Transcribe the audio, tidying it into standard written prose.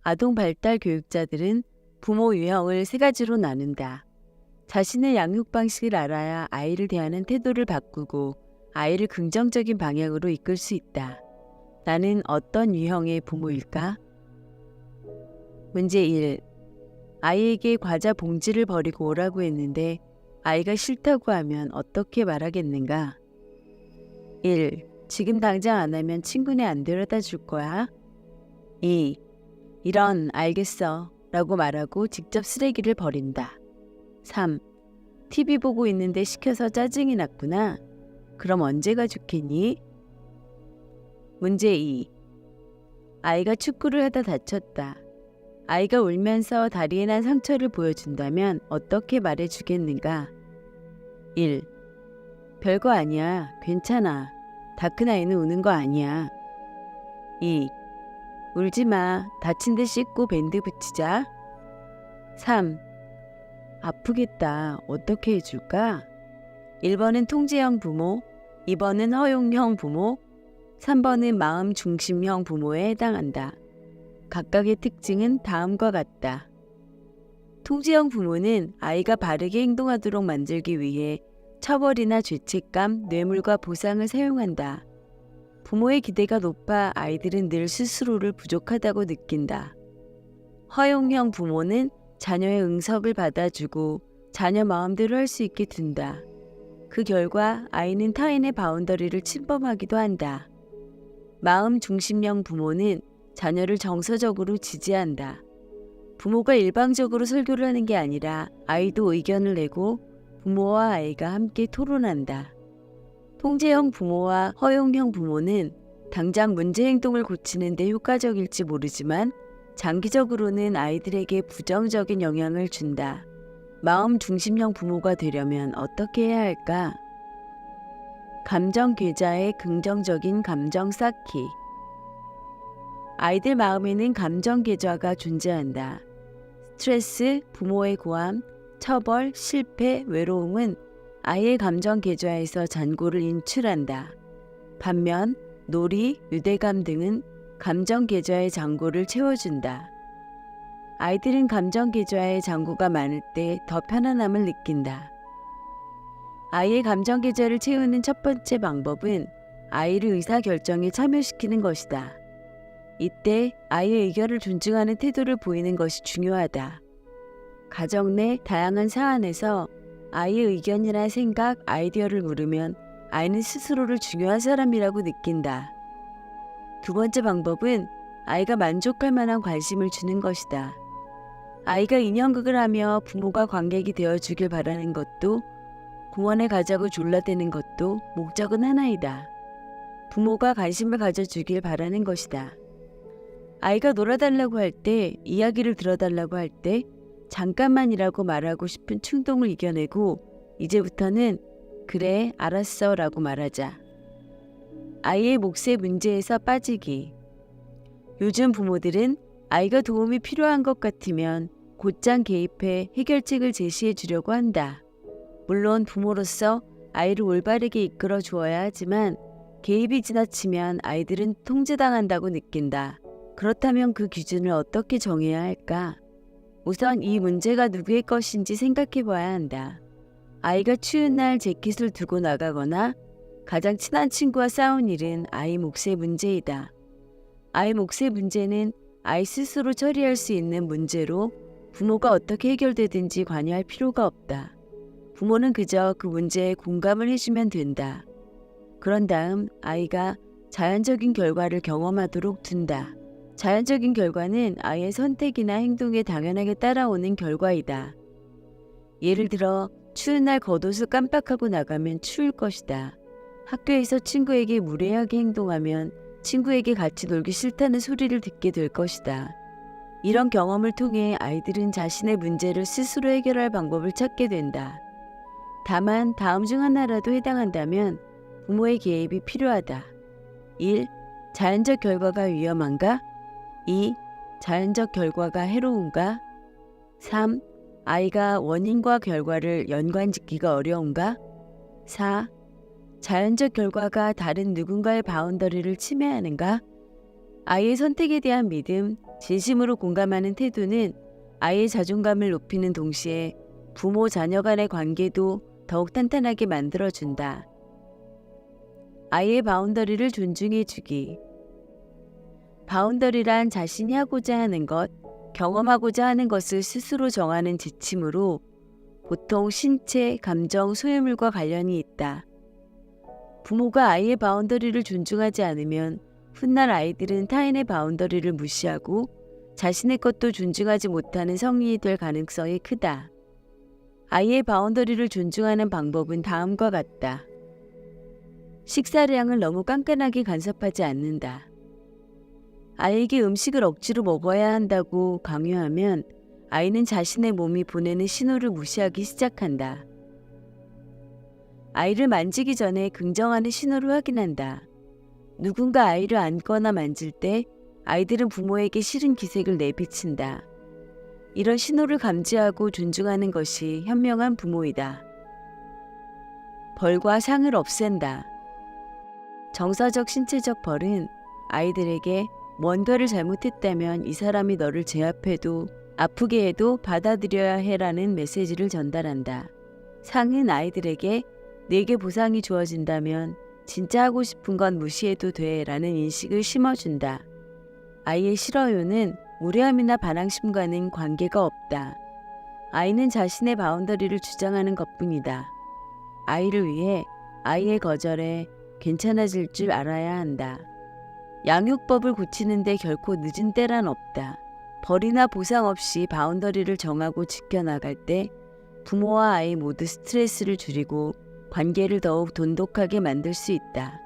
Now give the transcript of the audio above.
아동 발달 교육자들은 부모 유형을 세 가지로 나눈다. 자신의 양육 방식을 알아야 아이를 대하는 태도를 바꾸고 아이를 긍정적인 방향으로 이끌 수 있다. 나는 어떤 유형의 부모일까? 문제 1. 아이에게 과자 봉지를 버리고 오라고 했는데 아이가 싫다고 하면 어떻게 말하겠는가? 1. 지금 당장 안 하면 친구네 안 데려다 줄 거야? 2. 이런 알겠어 라고 말하고 직접 쓰레기를 버린다. 3. TV 보고 있는데 시켜서 짜증이 났구나. 그럼 언제가 좋겠니? 문제 2. 아이가 축구를 하다 다쳤다. 아이가 울면서 다리에 난 상처를 보여준다면 어떻게 말해주겠는가? 1. 별거 아니야. 괜찮아. 다 큰 아이는 우는 거 아니야. 2. 울지 마. 다친 데 씻고 밴드 붙이자. 3. 아프겠다. 어떻게 해줄까? 1번은 통제형 부모, 2번은 허용형 부모, 3번은 마음 중심형 부모에 해당한다. 각각의 특징은 다음과 같다. 통제형 부모는 아이가 바르게 행동하도록 만들기 위해 처벌이나 죄책감, 뇌물과 보상을 사용한다. 부모의 기대가 높아 아이들은 늘 스스로를 부족하다고 느낀다. 허용형 부모는 자녀의 응석을 받아주고 자녀 마음대로 할 수 있게 둔다. 그 결과 아이는 타인의 바운더리를 침범하기도 한다. 마음 중심형 부모는 자녀를 정서적으로 지지한다. 부모가 일방적으로 설교를 하는 게 아니라 아이도 의견을 내고 부모와 아이가 함께 토론한다. 통제형 부모와 허용형 부모는 당장 문제 행동을 고치는 데 효과적일지 모르지만 장기적으로는 아이들에게 부정적인 영향을 준다. 마음 중심형 부모가 되려면 어떻게 해야 할까? 감정 계좌에 긍정적인 감정 쌓기. 아이들 마음에는 감정 계좌가 존재한다. 스트레스, 부모의 고함, 처벌, 실패, 외로움은 아이의 감정 계좌에서 잔고를 인출한다. 반면 놀이, 유대감 등은 감정 계좌의 잔고를 채워준다. 아이들은 감정 계좌의 잔고가 많을 때 더 편안함을 느낀다. 아이의 감정 계좌를 채우는 첫 번째 방법은 아이를 의사결정에 참여시키는 것이다. 이때 아이의 의견을 존중하는 태도를 보이는 것이 중요하다. 가정 내 다양한 사안에서 아이의 의견이나 생각, 아이디어를 물으면 아이는 스스로를 중요한 사람이라고 느낀다. 두 번째 방법은 아이가 만족할 만한 관심을 주는 것이다. 아이가 인형극을 하며 부모가 관객이 되어주길 바라는 것도 공원에 가자고 졸라대는 것도 목적은 하나이다. 부모가 관심을 가져주길 바라는 것이다. 아이가 놀아달라고 할 때, 이야기를 들어달라고 할 때 잠깐만이라고 말하고 싶은 충동을 이겨내고 이제부터는 그래, 알았어 라고 말하자. 아이의 몫의 문제에서 빠지기. 요즘 부모들은 아이가 도움이 필요한 것 같으면 곧장 개입해 해결책을 제시해 주려고 한다. 물론 부모로서 아이를 올바르게 이끌어 주어야 하지만 개입이 지나치면 아이들은 통제당한다고 느낀다. 그렇다면 그 기준을 어떻게 정해야 할까? 우선 이 문제가 누구의 것인지 생각해 봐야 한다. 아이가 추운 날 재킷을 두고 나가거나 가장 친한 친구와 싸운 일은 아이 몫의 문제이다. 아이 몫의 문제는 아이 스스로 처리할 수 있는 문제로 부모가 어떻게 해결되든지 관여할 필요가 없다. 부모는 그저 그 문제에 공감을 해주면 된다. 그런 다음 아이가 자연적인 결과를 경험하도록 둔다. 자연적인 결과는 아이의 선택이나 행동에 당연하게 따라오는 결과이다. 예를 들어 추운 날 겉옷을 깜빡하고 나가면 추울 것이다. 학교에서 친구에게 무례하게 행동하면 친구에게 같이 놀기 싫다는 소리를 듣게 될 것이다. 이런 경험을 통해 아이들은 자신의 문제를 스스로 해결할 방법을 찾게 된다. 다만 다음 중 하나라도 해당한다면 부모의 개입이 필요하다. 1. 자연적 결과가 위험한가? 2. 자연적 결과가 해로운가? 3. 아이가 원인과 결과를 연관짓기가 어려운가? 4. 자연적 결과가 다른 누군가의 바운더리를 침해하는가? 아이의 선택에 대한 믿음, 진심으로 공감하는 태도는 아이의 자존감을 높이는 동시에 부모 자녀 간의 관계도 더욱 탄탄하게 만들어준다. 아이의 바운더리를 존중해주기. 바운더리란 자신이 하고자 하는 것, 경험하고자 하는 것을 스스로 정하는 지침으로 보통 신체, 감정, 소유물과 관련이 있다. 부모가 아이의 바운더리를 존중하지 않으면 훗날 아이들은 타인의 바운더리를 무시하고 자신의 것도 존중하지 못하는 성인이 될 가능성이 크다. 아이의 바운더리를 존중하는 방법은 다음과 같다. 식사량을 너무 깐깐하게 간섭하지 않는다. 아이에게 음식을 억지로 먹어야 한다고 강요하면 아이는 자신의 몸이 보내는 신호를 무시하기 시작한다. 아이를 만지기 전에 긍정하는 신호를 확인한다. 누군가 아이를 안거나 만질 때 아이들은 부모에게 싫은 기색을 내비친다. 이런 신호를 감지하고 존중하는 것이 현명한 부모이다. 벌과 상을 없앤다. 정서적 신체적 벌은 아이들에게 뭔가를 잘못했다면 이 사람이 너를 제압해도 아프게 해도 받아들여야 해라는 메시지를 전달한다. 상은 아이들에게 내게 보상이 주어진다면 진짜 하고 싶은 건 무시해도 돼 라는 인식을 심어준다. 아이의 싫어요는 무례함이나 반항심과는 관계가 없다. 아이는 자신의 바운더리를 주장하는 것뿐이다. 아이를 위해 아이의 거절에 괜찮아질 줄 알아야 한다. 양육법을 고치는데 결코 늦은 때란 없다. 벌이나 보상 없이 바운더리를 정하고 지켜나갈 때 부모와 아이 모두 스트레스를 줄이고 관계를 더욱 돈독하게 만들 수 있다.